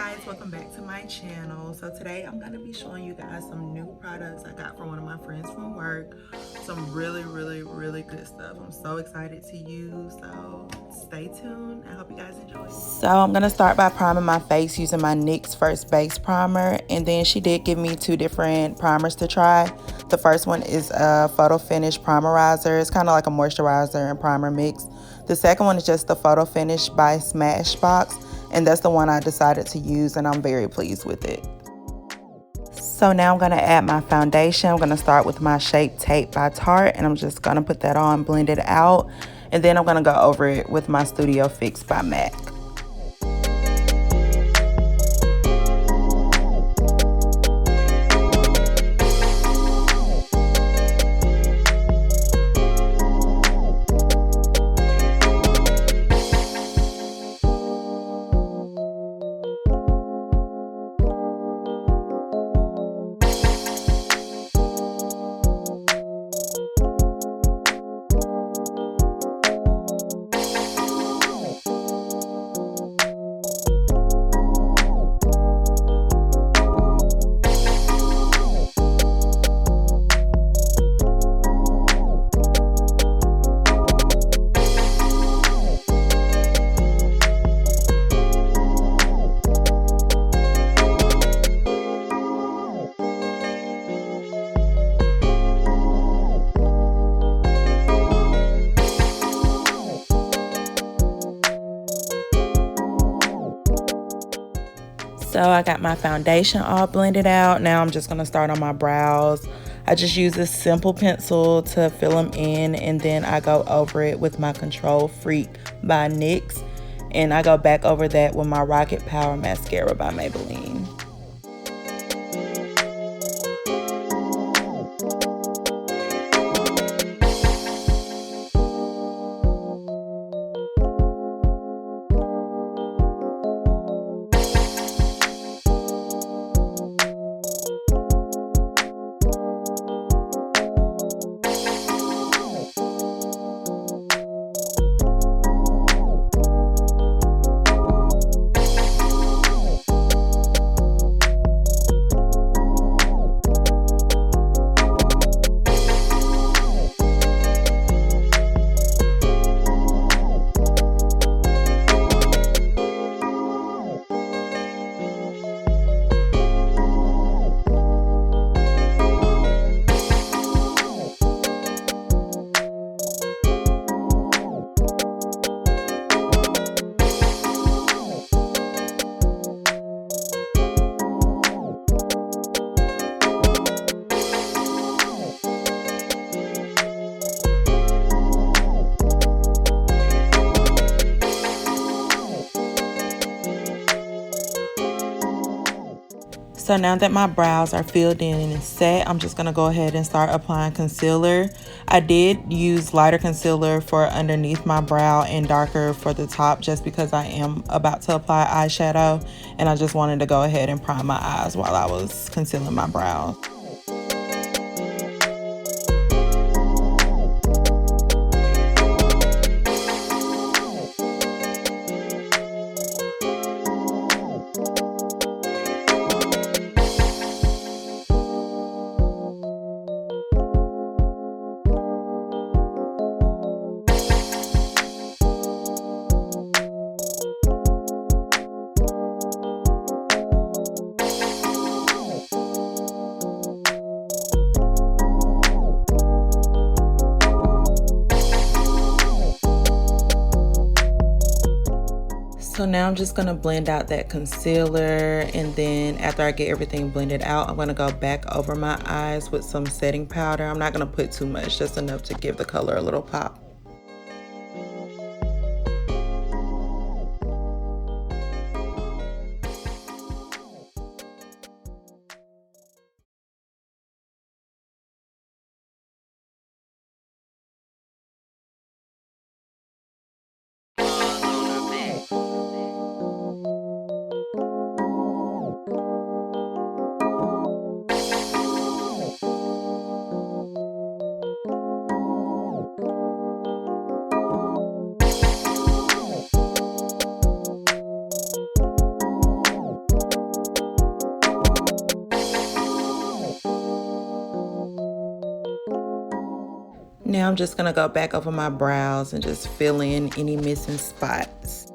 guys, welcome back to my channel. So today I'm going to be showing you guys some new products I got from one of my friends from work. Some really good stuff. I'm so excited to use, so stay tuned. I hope you guys enjoy. So I'm going to start by priming my face using my NYX First Base Primer, and then she did give me two different primers to try. The first one is a Photo Finish Primerizer. It's kind of like a moisturizer and primer mix. The second one is just the Photo Finish by Smashbox, and that's the one I decided to use, and I'm very pleased with it. So now I'm going to add my foundation. I'm going to start with my Shape Tape by Tarte, and I'm just going to put that on, blend it out, and then I'm going to go over it with my Studio Fix by MAC. So I got my foundation all blended out. Now I'm just going to start on my brows. I just use this simple pencil to fill them in, and then I go over it with my Control Freak by NYX, and I go back over that with my Rocket Power Mascara by Maybelline. So now that my brows are filled in and set, I'm just going to go ahead and start applying concealer. I did use lighter concealer for underneath my brow and darker for the top, just because I am about to apply eyeshadow, and I just wanted to go ahead and prime my eyes while I was concealing my brows. So now I'm just going to blend out that concealer, and then after I get everything blended out, I'm going to go back over my eyes with some setting powder. I'm not going to put too much, just enough to give the color a little pop. now I'm just gonna go back over my brows and just fill in any missing spots.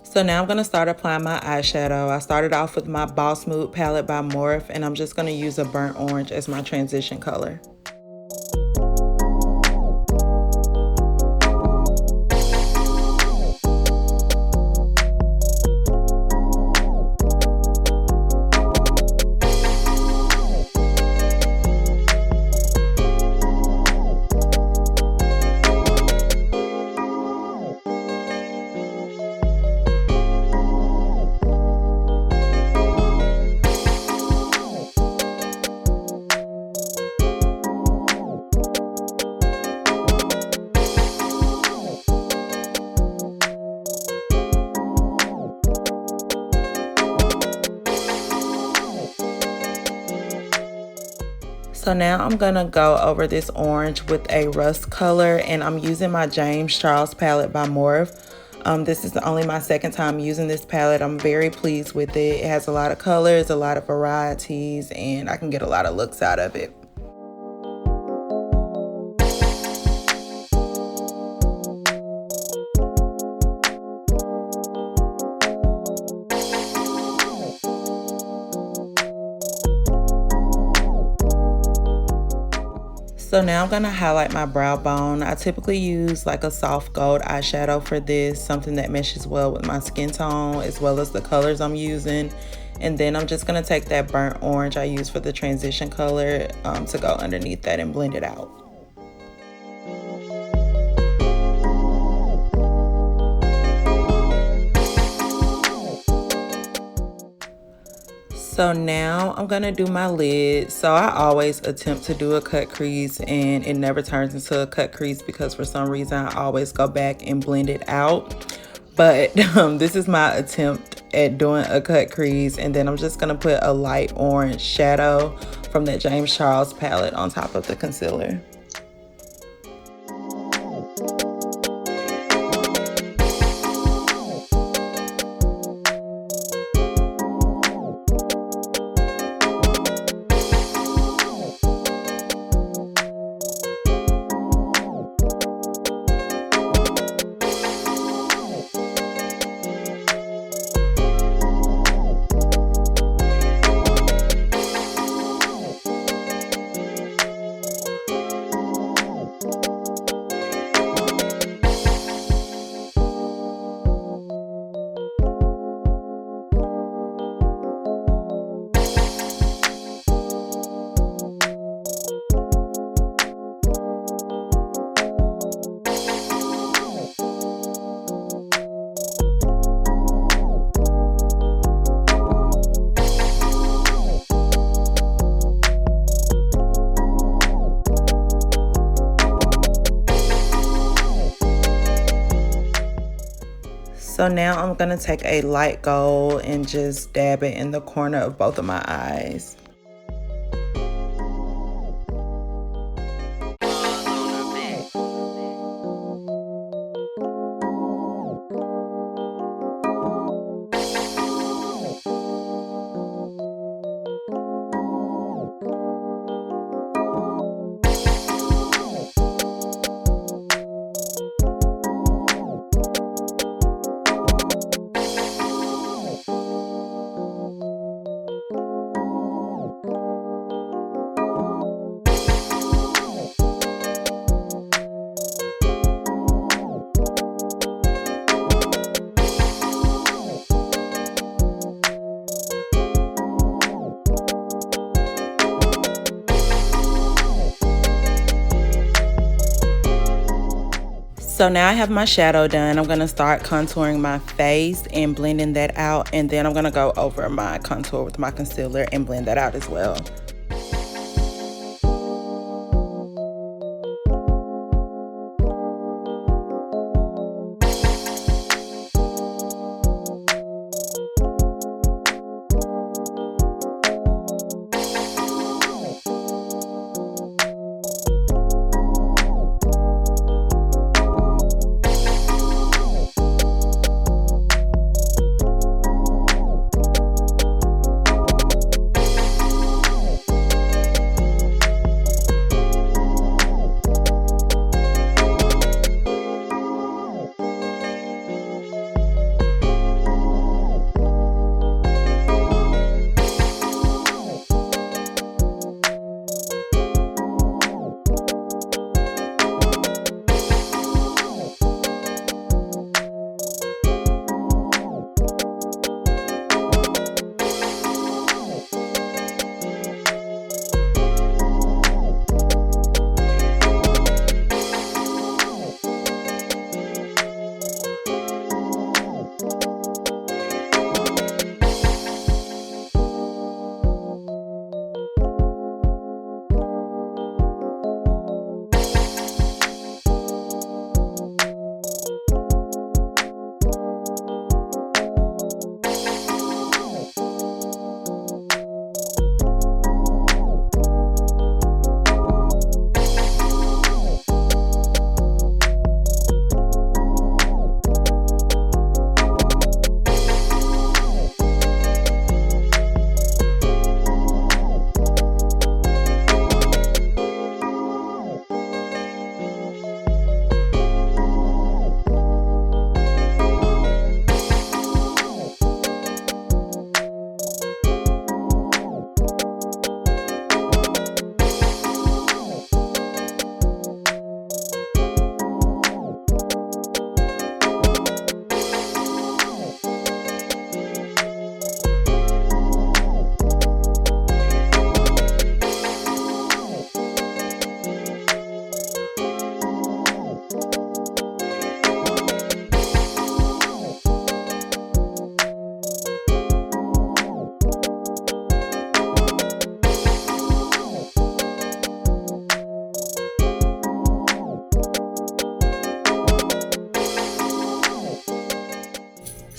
So now I'm going to start applying my eyeshadow. I started off with my Boss Mood palette by Morphe, and I'm just going to use a burnt orange as my transition color. So now I'm gonna go over this orange with a rust color, and I'm using my James Charles palette by Morphe. This is only my second time using this palette. I'm very pleased with it. It has a lot of colors, a lot of varieties, and I can get a lot of looks out of it. So now I'm gonna highlight my brow bone. I typically use like a soft gold eyeshadow for this, something that meshes well with my skin tone as well as the colors I'm using. And then I'm just gonna take that burnt orange I use for the transition color to go underneath that and blend it out. So now I'm gonna do my lid. So I always attempt to do a cut crease and it never turns into a cut crease because for some reason I always go back and blend it out. But this is my attempt at doing a cut crease, and then I'm just gonna put a light orange shadow from that James Charles palette on top of the concealer. So now I'm gonna take a light gold and just dab it in the corner of both of my eyes. So now I have my shadow done. I'm gonna start contouring my face and blending that out, and then I'm gonna go over my contour with my concealer and blend that out as well.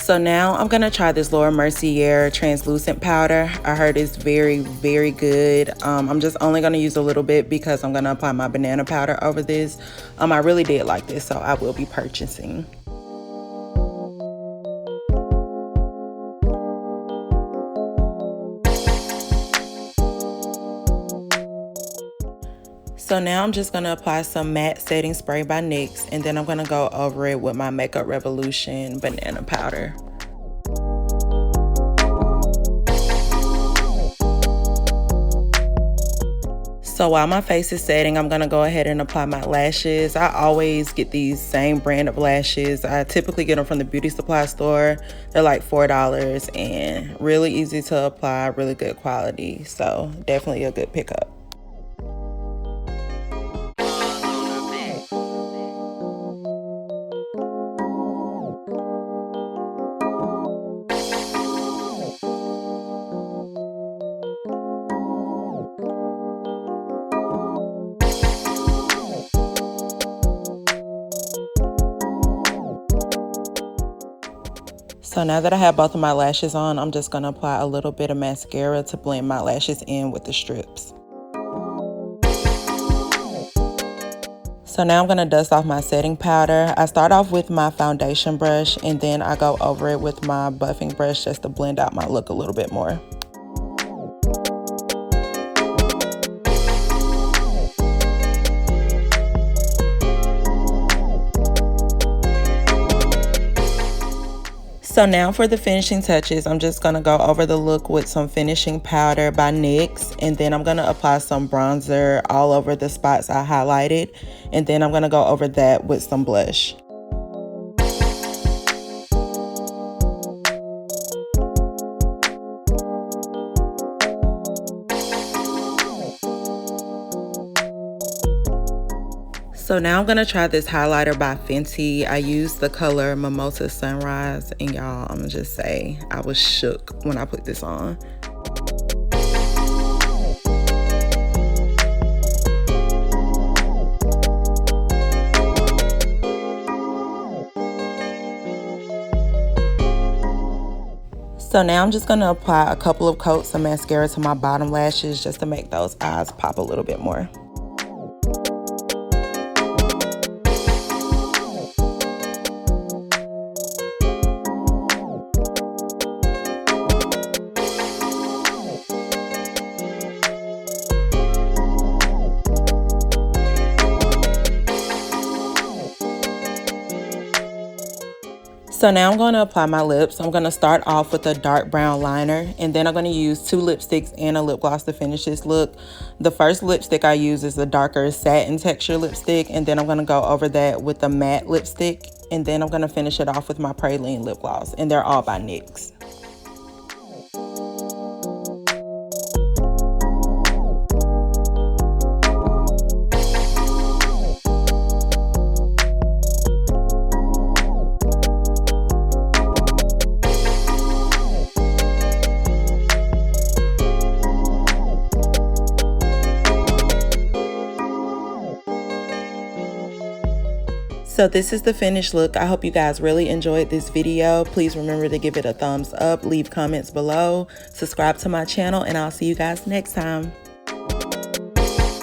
So now I'm gonna try this Laura Mercier translucent powder. I heard it's very, very good. I'm just only gonna use a little bit because I'm gonna apply my banana powder over this. I really did like this, so I will be purchasing. So now I'm just gonna apply some matte setting spray by NYX, and then I'm gonna go over it with my Makeup Revolution banana powder. So while my face is setting, I'm gonna go ahead and apply my lashes. I always get these same brand of lashes. I typically get them from the beauty supply store. They're like $4 and really easy to apply, really good quality. So definitely a good pickup. So now that I have both of my lashes on, I'm just gonna apply a little bit of mascara to blend my lashes in with the strips. So now I'm gonna dust off my setting powder. I start off with my foundation brush and then I go over it with my buffing brush just to blend out my look a little bit more. So now for the finishing touches, I'm just gonna go over the look with some finishing powder by NYX, and then I'm gonna apply some bronzer all over the spots I highlighted, and then I'm gonna go over that with some blush. So now I'm gonna try this highlighter by Fenty. I used the color Mimosa Sunrise, and y'all, I'm gonna just say I was shook when I put this on. So now I'm just gonna apply a couple of coats of mascara to my bottom lashes just to make those eyes pop a little bit more. So now I'm going to apply my lips. I'm going to start off with a dark brown liner, and then I'm going to use 2 lipsticks and a lip gloss to finish this look. The first lipstick I use is a darker satin texture lipstick, and then I'm going to go over that with a matte lipstick, and then I'm going to finish it off with my praline lip gloss, and they're all by NYX. So this is the finished look. I hope you guys really enjoyed this video. Please remember to give it a thumbs up, leave comments below, subscribe to my channel, and I'll see you guys next time.